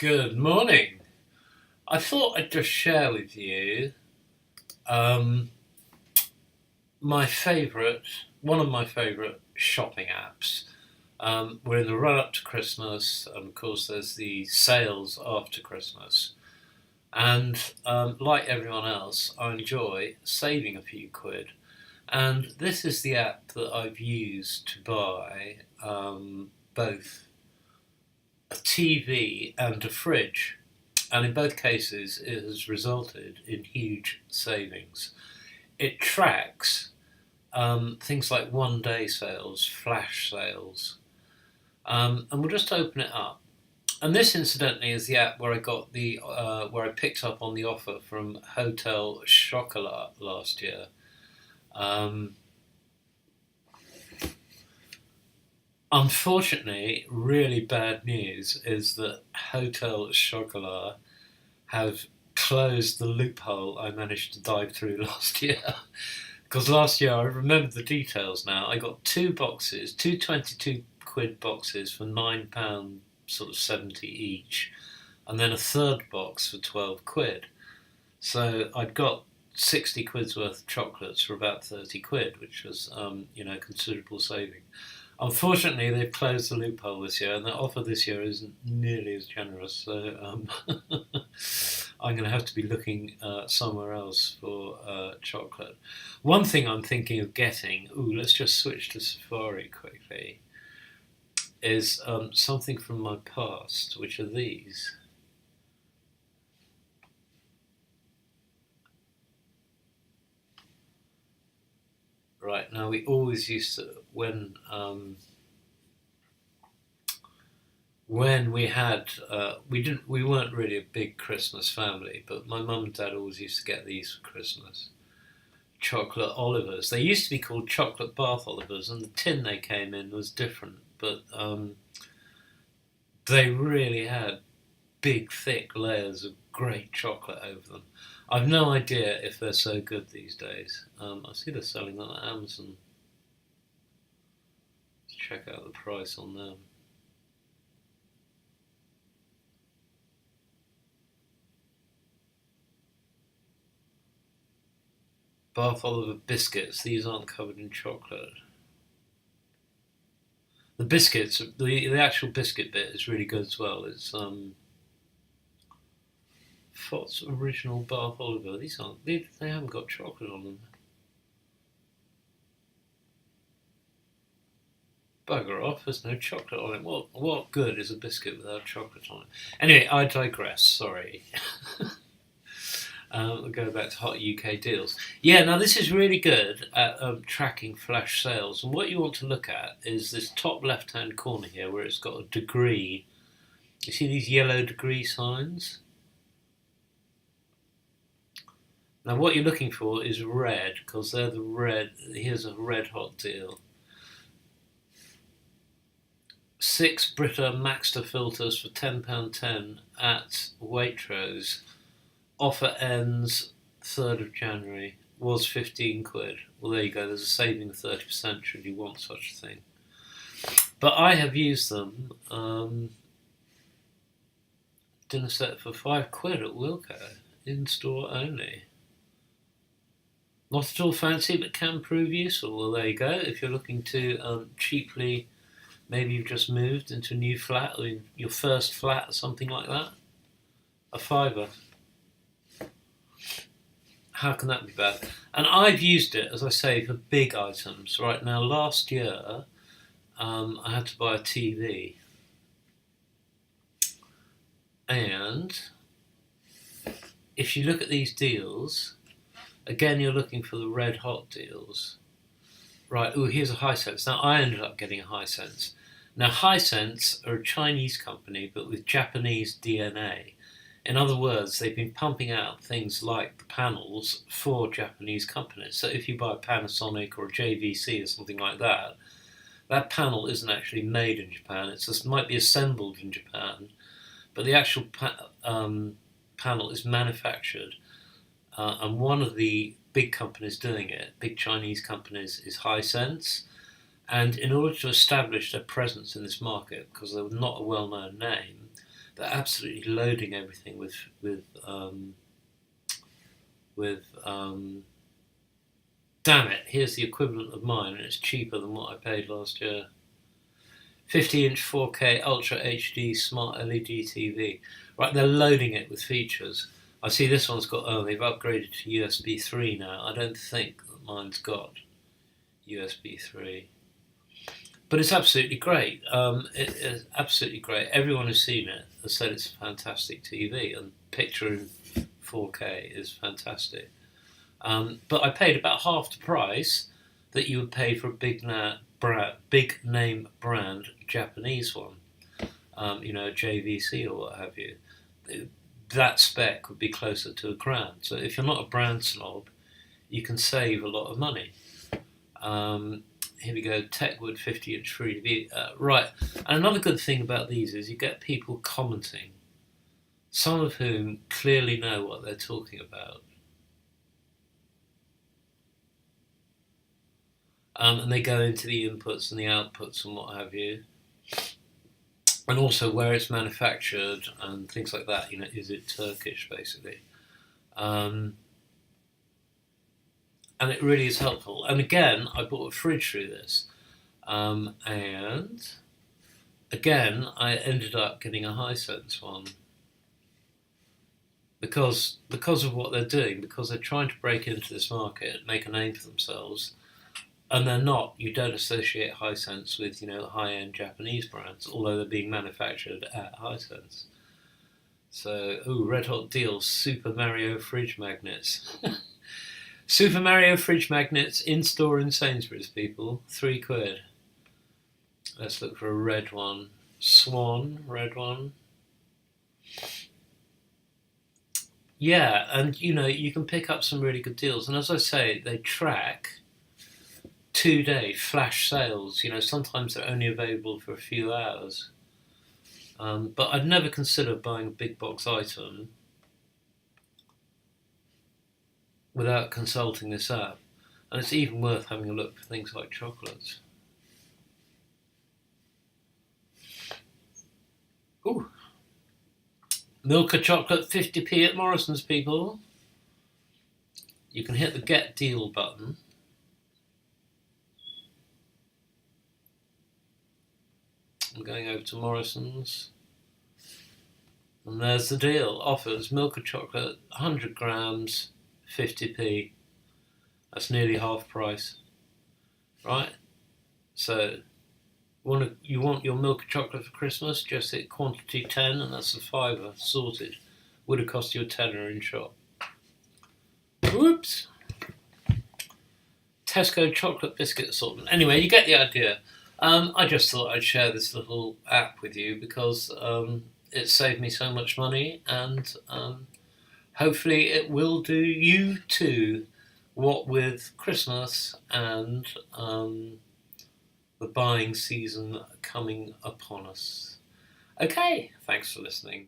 Good morning. I thought I'd just share with you um, my favourite, one of my favourite shopping apps. We're in the run up to Christmas, and of course, there's the sales after Christmas. And like everyone else, I enjoy saving a few quid. And this is the app that I've used to buy both a TV and a fridge. And in both cases, it has resulted in huge savings. It tracks things like one-day sales, flash sales, and we'll just open it up. And this, incidentally, is the app where I picked up on the offer from Hotel Chocolat last year. Unfortunately, really bad news is that Hotel Chocolat have closed the loophole I managed to dive through last year. Because last year, I remember the details now, I got two boxes, two 22 quid boxes for £9 sort of 70 each, and then a third box for 12 quid. So I'd got 60 quid's worth of chocolates for about 30 quid, which was, considerable saving. Unfortunately, they've closed the loophole this year, and the offer this year isn't nearly as generous. So I'm going to have to be looking somewhere else for chocolate. One thing I'm thinking of getting, let's just switch to Safari quickly, is something from my past, which are these. Right, now we always used to, when we had, we weren't really a big Christmas family, but my mum and dad always used to get these for Christmas. Chocolate Olivers. They used to be called chocolate bath Olivers, and the tin they came in was different, but they really had big, thick layers of great chocolate over them. I've no idea if they're so good these days. I see they're selling them at Amazon. Let's check out the price on them. Bath Oliver biscuits. These aren't covered in chocolate. The biscuits, the actual biscuit bit is really good as well. It's Fott's Original Bath Oliver. They haven't got chocolate on them. Bugger off, there's no chocolate on it. What good is a biscuit without chocolate on it? Anyway, I digress, sorry. We'll go back to Hot UK Deals. Yeah, now this is really good at tracking flash sales. And what you want to look at is this top left-hand corner here where it's got a degree. You see these yellow degree signs? Now what you're looking for is red, because they're the red. Here's a red hot deal. 6 Brita Maxter filters for £10.10 at Waitrose. Offer ends 3rd of January. Was 15 quid. Well, there you go. There's a saving of 30% should you want such a thing. But I have used them. Dinner set for 5 quid at Wilko. In store only. Not at all fancy, but can prove useful. Well, there you go. If you're looking to cheaply, maybe you've just moved into a new flat, or your first flat, or something like that. A fiver. How can that be bad? And I've used it, as I say, for big items. Right now, last year, I had to buy a TV. And if you look at these deals, again, you're looking for the red hot deals. Right, here's a Hisense. Now, I ended up getting a Hisense. Now, Hisense are a Chinese company, but with Japanese DNA. In other words, they've been pumping out things like the panels for Japanese companies. So if you buy a Panasonic or a JVC or something like that, that panel isn't actually made in Japan. It might be assembled in Japan, but the actual panel is manufactured. And one of the big companies doing it, big Chinese companies, is Hisense. And in order to establish their presence in this market, because they're not a well-known name, they're absolutely loading everything with damn it, here's the equivalent of mine, and it's cheaper than what I paid last year. 50-inch 4K Ultra HD Smart LED TV. Right, they're loading it with features. I see this one's got, they've upgraded to USB 3 now. I don't think that mine's got USB 3. But it's absolutely great. It is absolutely great. Everyone who's seen it has said it's a fantastic TV, and picture in 4K is fantastic. But I paid about half the price that you would pay for a big name brand Japanese one, JVC or what have you. That spec would be closer to £1,000. So if you're not a brand snob, you can save a lot of money. Here we go, Techwood 50-inch 3D. Right, and another good thing about these is you get people commenting, some of whom clearly know what they're talking about. And they go into the inputs and the outputs and what have you. And also where it's manufactured and things like that. Is it Turkish, basically? And it really is helpful. And again, I bought a fridge through this. And again, I ended up getting a Hisense one. Because of what they're doing, because they're trying to break into this market, make a name for themselves. And they're not. You don't associate Hisense with, high-end Japanese brands, although they're being manufactured at Hisense. So, red hot deals, Super Mario fridge magnets. Super Mario fridge magnets in store in Sainsbury's, people. £3. Let's look for a red one. Swan, red one. Yeah, and you can pick up some really good deals. And as I say, they track 2-day flash sales. Sometimes they're only available for a few hours. But I'd never consider buying a big box item without consulting this app. And it's even worth having a look for things like chocolates. Ooh. Milka chocolate 50p at Morrison's, people. You can hit the Get Deal button. I'm going over to Morrison's. And there's the deal. Offers Milka chocolate, 100 grams, 50p. That's nearly half price. Right? So, you want your Milka chocolate for Christmas? Just hit quantity 10, and that's a £5 sorted. Would have cost you a tenner in shop. Whoops. Tesco chocolate biscuit assortment. Anyway, you get the idea. I just thought I'd share this little app with you because it saved me so much money, and hopefully it will do you too, what with Christmas and the buying season coming upon us. Okay, thanks for listening.